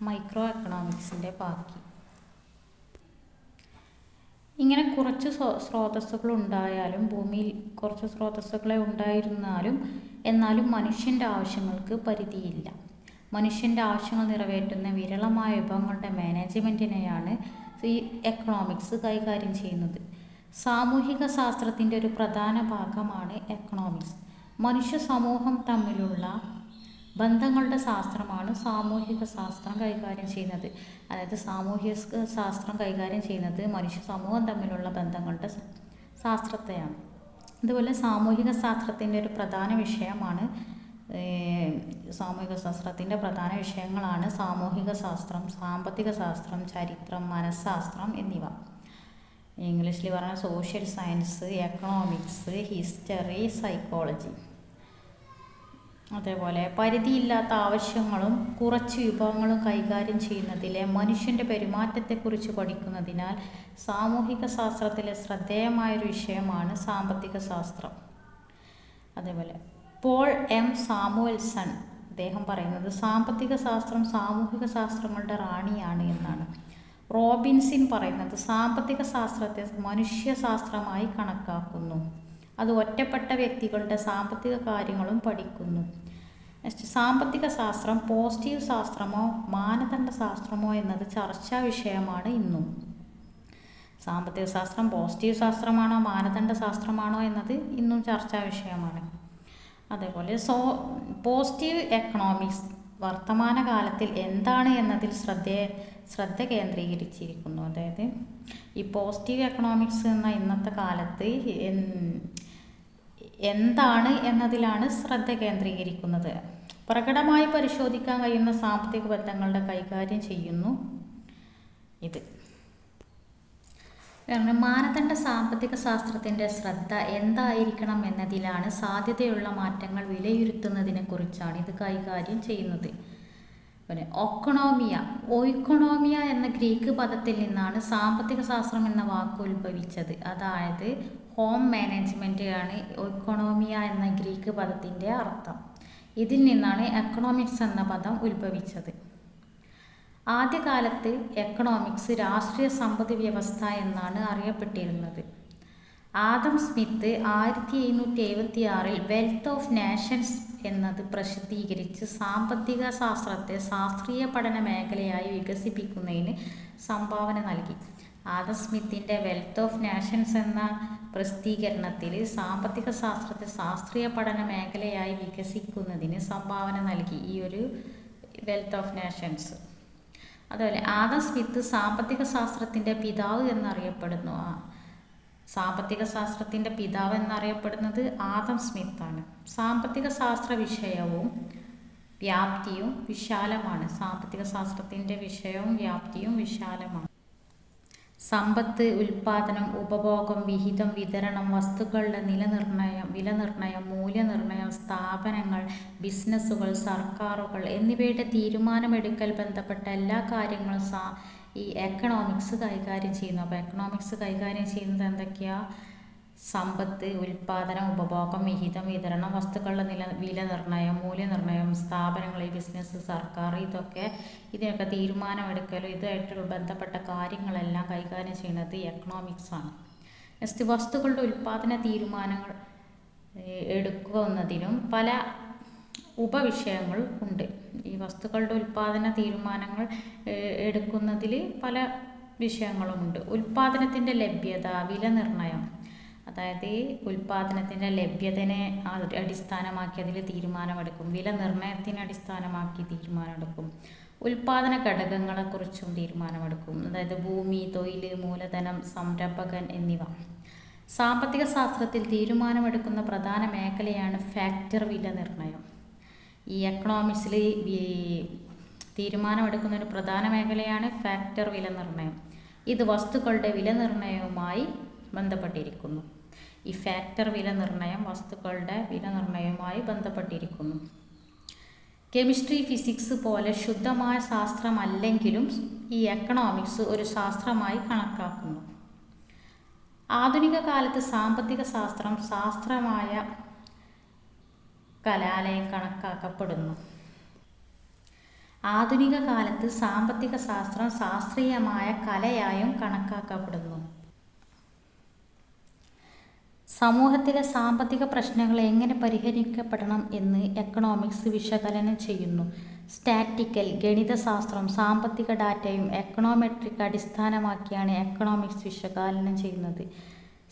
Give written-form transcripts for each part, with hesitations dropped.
Micro എക്കണോമിക്സിൻ്റെ ബാക്കി. ഇങ്ങനെ കുറച്ച് സ്രോതസ്സുകൾ ഉണ്ടായാലും, ഭൂമിയിൽ കുറച്ച് സ്രോതസ്സുകളെ ഉണ്ടായിരുന്നാലും എന്നാലും മനുഷ്യൻ്റെ ആവശ്യങ്ങൾക്ക് പരിധിയില്ല. മനുഷ്യൻ്റെ ആവശ്യങ്ങൾ നിറവേറ്റുന്ന വിരളമായ വിഭവങ്ങളുടെ മാനേജ്മെൻറ്റിനെയാണ് ഈ എക്കണോമിക്സ് കൈകാര്യം ചെയ്യുന്നത്. സാമൂഹിക ശാസ്ത്രത്തിൻ്റെ ഒരു പ്രധാന ഭാഗമാണ് എക്കണോമിക്സ്. മനുഷ്യ സമൂഹം തമ്മിലുള്ള ബന്ധങ്ങളുടെ ശാസ്ത്രമാണ് സാമൂഹിക ശാസ്ത്രം കൈകാര്യം ചെയ്യുന്നത്. അതായത് സാമൂഹിക ശാസ്ത്രം കൈകാര്യം ചെയ്യുന്നത് മനുഷ്യ സമൂഹം തമ്മിലുള്ള ബന്ധങ്ങളുടെ ശാസ്ത്രത്തെയാണ്. അതുപോലെ സാമൂഹിക ശാസ്ത്രത്തിൻ്റെ ഒരു പ്രധാന വിഷയമാണ് പ്രധാന വിഷയങ്ങളാണ് സാമൂഹിക ശാസ്ത്രം, സാമ്പത്തിക ശാസ്ത്രം, ചരിത്രം, മനഃശാസ്ത്രം എന്നിവ. ഇംഗ്ലീഷിൽ പറഞ്ഞാൽ social science, economics, history, psychology. അതേപോലെ പരിധിയില്ലാത്ത ആവശ്യങ്ങളും കുറച്ച് വിഭവങ്ങളും കൈകാര്യം ചെയ്യുന്നതിലെ മനുഷ്യൻ്റെ പെരുമാറ്റത്തെക്കുറിച്ച് പഠിക്കുന്നതിനാൽ സാമൂഹിക ശാസ്ത്രത്തിലെ ശ്രദ്ധേയമായൊരു വിഷയമാണ് സാമ്പത്തിക ശാസ്ത്രം. അതേപോലെ പോൾ എം സാമുവൽസൺ അദ്ദേഹം പറയുന്നത് സാമ്പത്തിക ശാസ്ത്രം സാമൂഹിക ശാസ്ത്രങ്ങളുടെ റാണിയാണ് എന്നാണ്. റോബിൻസൺ പറയുന്നത് സാമ്പത്തിക ശാസ്ത്രത്തെ മനുഷ്യശാസ്ത്രമായി കണക്കാക്കുന്നു. അത് ഒറ്റപ്പെട്ട വ്യക്തികളുടെ സാമ്പത്തിക കാര്യങ്ങളും പഠിക്കുന്നു. സാമ്പത്തിക ശാസ്ത്രം പോസിറ്റീവ് ശാസ്ത്രമോ മാനദണ്ഡ ശാസ്ത്രമോ എന്നത് ചർച്ചാ വിഷയമാണ് ഇന്നും. സാമ്പത്തിക ശാസ്ത്രം പോസിറ്റീവ് ശാസ്ത്രമാണോ മാനദണ്ഡ ശാസ്ത്രമാണോ എന്നത് ഇന്നും ചർച്ചാ വിഷയമാണ്. അതേപോലെ പോസിറ്റീവ് എക്കണോമിക്സ് വർത്തമാനകാലത്തിൽ എന്താണ് എന്നതിൽ ശ്രദ്ധ കേന്ദ്രീകരിച്ചിരിക്കുന്നു. അതായത് ഈ പോസിറ്റീവ് എക്കണോമിക്സ് എന്ന ഇന്നത്തെ കാലത്ത് എന്താണ് എന്നതിലാണ് ശ്രദ്ധ കേന്ദ്രീകരിക്കുന്നത്. പ്രകടമായി പരിശോധിക്കാൻ കഴിയുന്ന സാമ്പത്തിക ബന്ധങ്ങളുടെ കൈകാര്യം ചെയ്യുന്നു ഇത്. മാനദണ്ഡ സാമ്പത്തിക ശാസ്ത്രത്തിൻ്റെ ശ്രദ്ധ എന്തായിരിക്കണം എന്നതിലാണ്. സാധ്യതയുള്ള മാറ്റങ്ങൾ വിലയിരുത്തുന്നതിനെ കുറിച്ചാണ് ഇത് കൈകാര്യം ചെയ്യുന്നത്. പിന്നെ ഒയ്ക്കണോമിയ എന്ന ഗ്രീക്ക് പദത്തിൽ നിന്നാണ് സാമ്പത്തിക ശാസ്ത്രം എന്ന വാക്ക് ഉത്ഭവിച്ചത്. അതായത് ഹോം മാനേജ്മെൻ്റ് ആണ് ഒയ്ക്കണോമിയ എന്ന ഗ്രീക്ക് പദത്തിൻ്റെ അർത്ഥം. ഇതിൽ നിന്നാണ് എക്കണോമിക്സ് എന്ന പദം ഉത്ഭവിച്ചത്. ആദ്യകാലത്ത് എക്കണോമിക്സ് രാഷ്ട്രീയ സമ്പദ് വ്യവസ്ഥ എന്നാണ് അറിയപ്പെട്ടിരുന്നത്. Adam Smith 1776 wealth of nations എന്നത് പ്രസിദ്ധീകരിച്ച് സാമ്പത്തിക ശാസ്ത്രത്തെ ശാസ്ത്രീയ പഠന മേഖലയായി വികസിപ്പിക്കുന്നതിന് സംഭാവന നൽകി. ആദം സ്മിത്തിൻ്റെ വെൽത്ത് ഓഫ് നാഷൻസ് എന്ന പ്രസിദ്ധീകരണത്തിൽ സാമ്പത്തിക ശാസ്ത്രത്തെ ശാസ്ത്രീയ പഠന മേഖലയായി വികസിക്കുന്നതിന് സംഭാവന നൽകി ഈ ഒരു വെൽത്ത് ഓഫ് നാഷൻസ്. അതുപോലെ ആദം സ്മിത്ത് സാമ്പത്തിക ശാസ്ത്രത്തിൻ്റെ പിതാവ് എന്നറിയപ്പെടുന്നു. സാമ്പത്തിക ശാസ്ത്രത്തിൻ്റെ പിതാവ് എന്നറിയപ്പെടുന്നത് ആദം സ്മിത്താണ്. സാമ്പത്തിക ശാസ്ത്ര വിഷയവും വ്യാപ്തിയും വിശാലമാണ്. സാമ്പത്തിക ശാസ്ത്രത്തിൻ്റെ വിഷയവും വ്യാപ്തിയും വിശാലമാണ്. സമ്പത്ത്, ഉൽപാദനം, ഉപഭോഗം, വിഹിതം, വിതരണം, വസ്തുക്കളുടെ വിലനിർണ്ണയം, മൂല്യനിർണ്ണയം, സ്ഥാപനങ്ങൾ, ബിസിനസ്സുകൾ, സർക്കാരുകൾ എന്നിവയുടെ തീരുമാനമെടുക്കൽ ബന്ധപ്പെട്ട എല്ലാ കാര്യങ്ങളും ഈ എക്കണോമിക്സ് കൈകാര്യം ചെയ്യുന്നു. അപ്പോൾ എക്കണോമിക്സ് കൈകാര്യം ചെയ്യുന്നത് എന്തൊക്കെയാണ്? സമ്പത്ത്, ഉൽപാദനം, ഉപഭോഗം, വിഹിതം, വിതരണം, വസ്തുക്കളുടെ വിലനിർണ്ണയം, മൂല്യനിർണ്ണയം, സ്ഥാപനങ്ങൾ, ബിസിനസ്, സർക്കാർ, ഇതിനൊക്കെ തീരുമാനമെടുക്കലും ഇതുമായിട്ട് ബന്ധപ്പെട്ട കാര്യങ്ങളെല്ലാം കൈകാര്യം ചെയ്യുന്നത് എക്കണോമിക്സാണ്. നെക്സ്റ്റ്, വസ്തുക്കളുടെ ഉൽപാദന തീരുമാനങ്ങൾ എടുക്കുന്നതിനും പല ഉപവിഷയങ്ങൾ ഉണ്ട്. ഈ വസ്തുക്കളുടെ ഉൽപാദന തീരുമാനങ്ങൾ എടുക്കുന്നതിൽ പല വിഷയങ്ങളുമുണ്ട്. ഉൽപാദനത്തിൻ്റെ ലഭ്യത, വിലനിർണ്ണയം, അതായത് ഉൽപാദനത്തിൻ്റെ ലഭ്യതയെ അടിസ്ഥാനമാക്കി അതിൽ തീരുമാനമെടുക്കും. വിലനിർണ്ണയത്തിനെ അടിസ്ഥാനമാക്കി തീരുമാനമെടുക്കും. ഉൽപാദന ഘടകങ്ങളെക്കുറിച്ചും തീരുമാനമെടുക്കും. അതായത് ഭൂമി, തൊഴിൽ, മൂലധനം, സംരംഭകൻ എന്നിവ. സാമ്പത്തിക ശാസ്ത്രത്തിൽ തീരുമാനമെടുക്കുന്ന പ്രധാന മേഖലയാണ് ഫാക്ടർ വിലനിർണ്ണയം. ഈ എക്കണോമിക്സിൽ തീരുമാനമെടുക്കുന്ന ഒരു പ്രധാന മേഖലയാണ് ഫാക്ടർ വിലനിർണ്ണയം. ഇത് വസ്തുക്കളുടെ വിലനിർണ്ണയവുമായി ബന്ധപ്പെട്ടിരിക്കുന്നു. ഈ ഫാക്ടർ വിലനിർണ്ണയം വസ്തുക്കളുടെ വിലനിർണ്ണയവുമായി ബന്ധപ്പെട്ടിരിക്കുന്നു. കെമിസ്ട്രി, ഫിസിക്സ് പോലെ ശുദ്ധമായ ശാസ്ത്രമല്ലെങ്കിലും ഈ എക്കണോമിക്സ് ഒരു ശാസ്ത്രമായി കണക്കാക്കുന്നു. ആധുനിക കാലത്ത് സാമ്പത്തിക ശാസ്ത്രം ശാസ്ത്രമായ കലാലയം കണക്കാക്കപ്പെടുന്നു. ആധുനിക കാലത്ത് സാമ്പത്തിക ശാസ്ത്രം ശാസ്ത്രീയമായ കലയായും കണക്കാക്കപ്പെടുന്നു. സമൂഹത്തിലെ സാമ്പത്തിക പ്രശ്നങ്ങൾ എങ്ങനെ പരിഹരിക്കപ്പെടണം എന്ന് എക്കണോമിക്സ് വിശകലനം ചെയ്യുന്നു. സ്റ്റാറ്റിക്കൽ ഗണിതശാസ്ത്രം സാമ്പത്തിക ഡാറ്റയും എക്കണോമെട്രിക് അടിസ്ഥാനമാക്കിയാണ് എക്കണോമിക്സ് വിശകലനം ചെയ്യുന്നത്.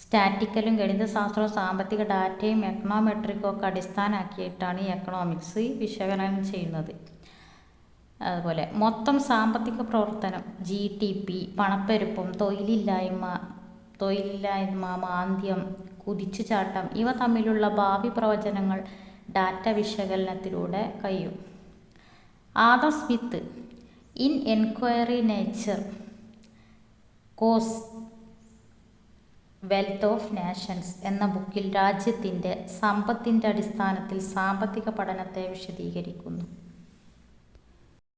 സ്റ്റാറ്റിക്കലും ഗണിതശാസ്ത്രവും സാമ്പത്തിക ഡാറ്റയും എക്കണോമെട്രിക്കും ഒക്കെ അടിസ്ഥാനമാക്കിയിട്ടാണ് എക്കണോമിക്സ് വിശകലനം ചെയ്യുന്നത്. അതുപോലെ മൊത്തം സാമ്പത്തിക പ്രവർത്തനം, GDP, പണപ്പെരുപ്പം, തൊഴിലില്ലായ്മ, മാന്ദ്യം, കുതിച്ചുചാട്ടം ഇവ തമ്മിലുള്ള ഭാവി പ്രവചനങ്ങൾ ഡാറ്റ വിശകലനത്തിലൂടെ കഴിയും. Adam Smith in inquiry nature cause wealth of nations എന്ന ബുക്കിൽ രാജ്യത്തിൻ്റെ സമ്പത്തിൻ്റെ അടിസ്ഥാനത്തിൽ സാമ്പത്തിക പഠനത്തെ വിശദീകരിക്കുന്നു.